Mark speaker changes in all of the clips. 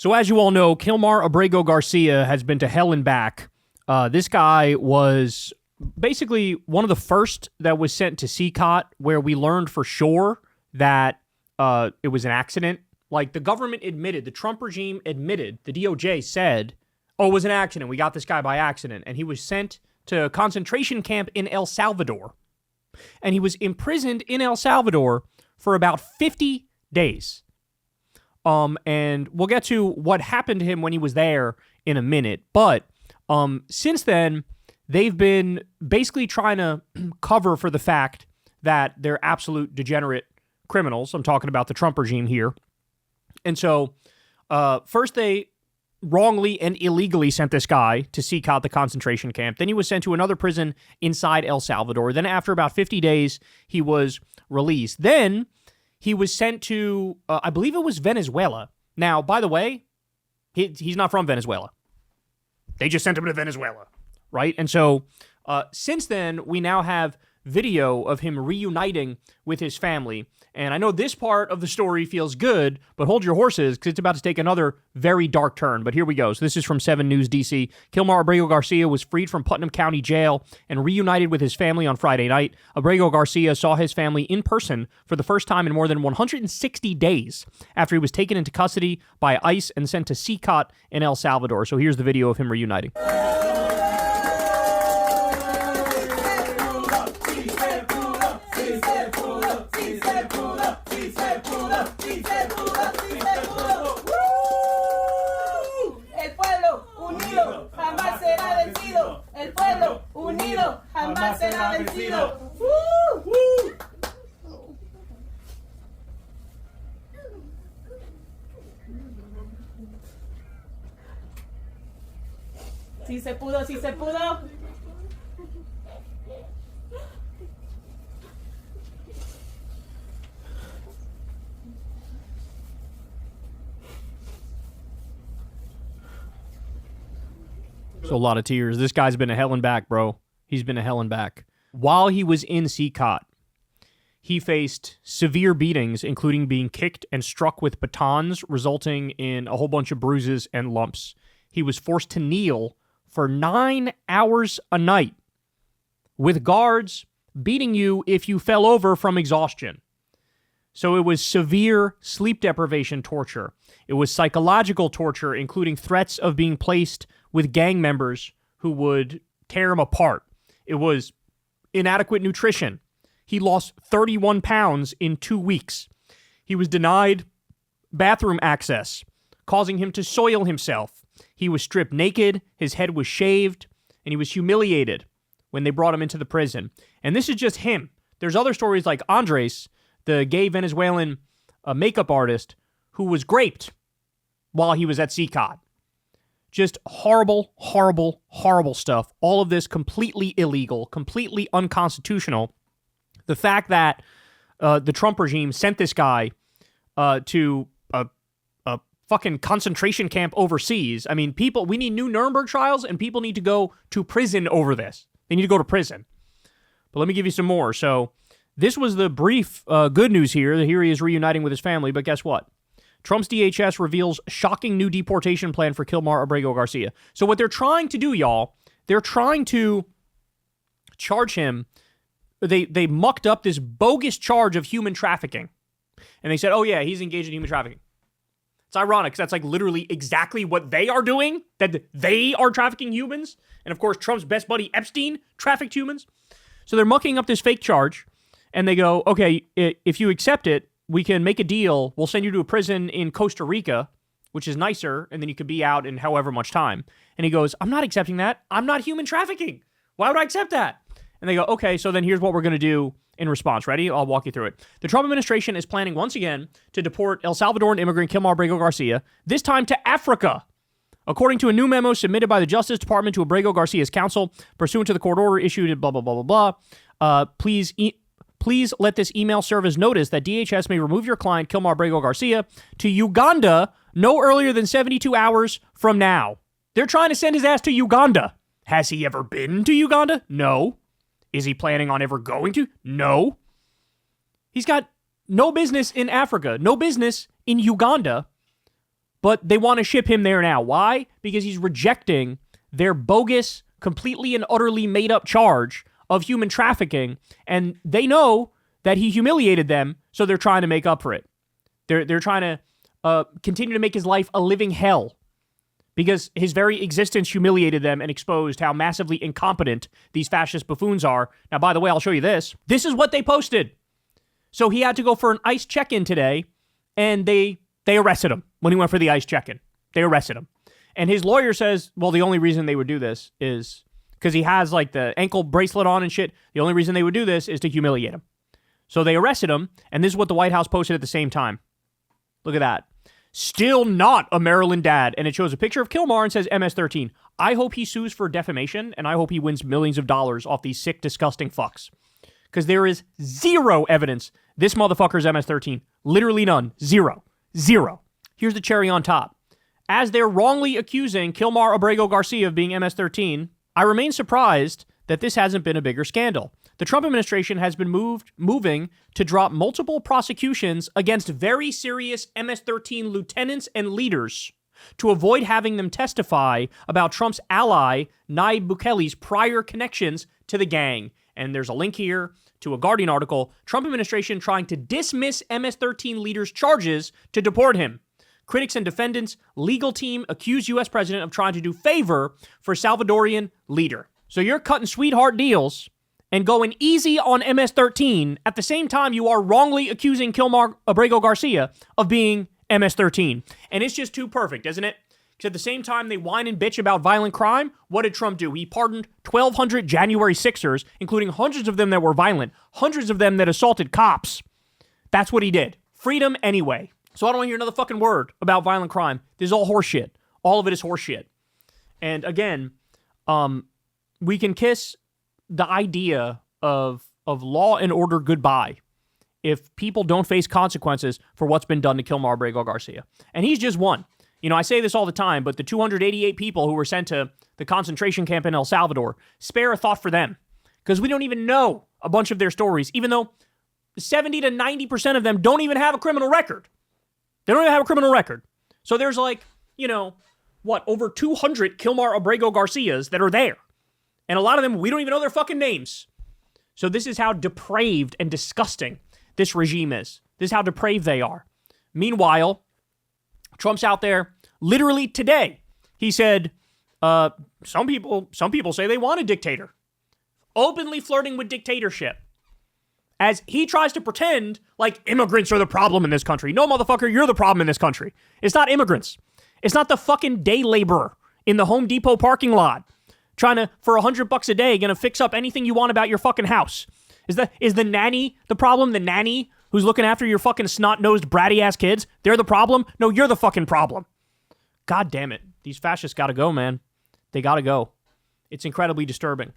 Speaker 1: So as you all know, Kilmar Abrego Garcia has been to hell and back. This guy was basically one of the first that was sent to CCOT, where we learned for sure that it was an accident. Like, the government admitted, the Trump regime admitted, the DOJ said, oh, it was an accident. We got this guy by accident. And he was sent to a concentration camp in El Salvador. And he was imprisoned in El Salvador for about 50 days. And we'll get to what happened to him when he was there in a minute. But since then, they've been basically trying to cover for the fact that they're absolute degenerate criminals. I'm talking about the Trump regime here. And so first they wrongly and illegally sent this guy to CCOT, the concentration camp. Then he was sent to another prison inside El Salvador. Then after about 50 days, he was released. Then he was sent to, I believe it was Venezuela. Now, by the way, he's not from Venezuela. They just sent him to Venezuela, right? And so since then, we now have video of him reuniting with his family. And I know this part of the story feels good, but hold your horses because it's about to take another very dark turn. But here we go. So this is from 7 News DC. Kilmar Abrego Garcia was freed from Putnam County Jail and reunited with his family on Friday night. Abrego Garcia saw his family in person for the first time in more than 160 days after he was taken into custody by ICE and sent to CCOT in El Salvador. So here's the video of him reuniting.
Speaker 2: Sí se pudo, sí se pudo.
Speaker 1: So a lot of tears. This guy's been a hell and back, bro. He's been a hell and back. While he was in CCOT, he faced severe beatings, including being kicked and struck with batons, resulting in a whole bunch of bruises and lumps. He was forced to kneel for 9 hours a night, with guards beating you if you fell over from exhaustion. So it was severe sleep deprivation torture. It was psychological torture, including threats of being placed with gang members who would tear him apart. It was inadequate nutrition. He lost 31 pounds in 2 weeks. He was denied bathroom access, causing him to soil himself. He was stripped naked, his head was shaved, and he was humiliated when they brought him into the prison. And this is just him. There's other stories like Andres, the gay Venezuelan makeup artist, who was raped while he was at CCOT. Just horrible, horrible, horrible stuff. All of this completely illegal, completely unconstitutional. The fact that the Trump regime sent this guy to a fucking concentration camp overseas. I mean, we need new Nuremberg trials, and people need to go to prison over this. They need to go to prison. But let me give you some more. So this was the brief good news here. Here he is reuniting with his family, but guess what? Trump's DHS reveals shocking new deportation plan for Kilmar Abrego Garcia. So what they're trying to do, y'all, they're trying to charge him. They mucked up this bogus charge of human trafficking. And they said, oh yeah, he's engaged in human trafficking. It's ironic because that's like literally exactly what they are doing, that they are trafficking humans. And of course, Trump's best buddy Epstein trafficked humans. So they're mucking up this fake charge. And they go, okay, if you accept it, we can make a deal. We'll send you to a prison in Costa Rica, which is nicer, and then you could be out in however much time. And he goes, I'm not accepting that. I'm not human trafficking. Why would I accept that? And they go, okay, so then here's what we're going to do in response. Ready? I'll walk you through it. The Trump administration is planning once again to deport El Salvadoran immigrant Kilmar Abrego Garcia, this time to Africa. According to a new memo submitted by the Justice Department to Abrego Garcia's counsel, pursuant to the court order issued in blah, blah, blah, blah, blah, please let this email serve as notice that DHS may remove your client, Kilmar Abrego Garcia, to Uganda no earlier than 72 hours from now. They're trying to send his ass to Uganda. Has he ever been to Uganda? No. Is he planning on ever going to? No. He's got no business in Africa, no business in Uganda, But they want to ship him there now. Why? Because he's rejecting their bogus, completely and utterly made-up charge of human trafficking, and they know that he humiliated them, so they're trying to make up for it. They're trying to continue to make his life a living hell because his very existence humiliated them and exposed how massively incompetent these fascist buffoons are. Now, by the way, I'll show you this. This is what they posted. So he had to go for an ICE check-in today, and they arrested him when he went for the ICE check-in. They arrested him. And his lawyer says, well, the only reason they would do this is because he has like the ankle bracelet on and shit. The only reason they would do this is to humiliate him. So they arrested him, and this is what the White House posted at the same time. Look at that. Still not a Maryland dad. And it shows a picture of Kilmar and says MS-13. I hope he sues for defamation, and I hope he wins millions of dollars off these sick, disgusting fucks. Because there is zero evidence this motherfucker's MS-13. Literally none. Zero. Here's the cherry on top. As they're wrongly accusing Kilmar Abrego Garcia of being MS-13, I remain surprised that this hasn't been a bigger scandal. The Trump administration has been moving to drop multiple prosecutions against very serious MS-13 lieutenants and leaders to avoid having them testify about Trump's ally, Nayib Bukele's prior connections to the gang. And there's a link here to a Guardian article, Trump administration trying to dismiss MS-13 leaders' charges to deport him. Critics and defendants' legal team accuse U.S. president of trying to do favor for Salvadorian leader. So you're cutting sweetheart deals and going easy on MS-13 at the same time you are wrongly accusing Kilmar Abrego Garcia of being MS-13. And it's just too perfect, isn't it? Because at the same time they whine and bitch about violent crime, what did Trump do? He pardoned 1,200 January 6ers, including hundreds of them that were violent, hundreds of them that assaulted cops. That's what he did. Freedom anyway. So I don't want to hear another fucking word about violent crime. This is all horseshit. All of it is horseshit. And again, we can kiss the idea of law and order goodbye if people don't face consequences for what's been done to Kilmar Abrego Garcia. And he's just one. You know, I say this all the time, but the 288 people who were sent to the concentration camp in El Salvador, spare a thought for them. Because we don't even know a bunch of their stories, even though 70 to 90% of them don't even have a criminal record. They don't even have a criminal record. So there's like, you know, over 200 Kilmar Abrego Garcias that are there. And a lot of them, we don't even know their fucking names. So this is how depraved and disgusting this regime is. This is how depraved they are. Meanwhile, Trump's out there literally today. He said, some people say they want a dictator. Openly flirting with dictatorship. As he tries to pretend like immigrants are the problem in this country. No, motherfucker, you're the problem in this country. It's not immigrants. It's not the fucking day laborer in the Home Depot parking lot trying to, for $100 a day, gonna fix up anything you want about your fucking house. Is the nanny the problem? The nanny who's looking after your fucking snot-nosed, bratty-ass kids? They're the problem? No, you're the fucking problem. God damn it. These fascists gotta go, man. They gotta go. It's incredibly disturbing.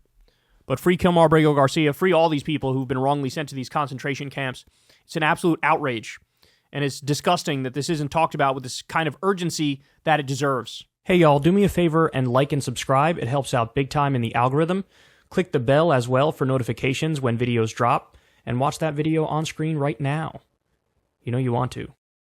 Speaker 1: But free Kilmar Abrego Garcia, free all these people who've been wrongly sent to these concentration camps. It's an absolute outrage. And it's disgusting that this isn't talked about with this kind of urgency that it deserves. Hey y'all, do me a favor and like and subscribe. It helps out big time in the algorithm. Click the bell as well for notifications when videos drop. And watch that video on screen right now. You know you want to.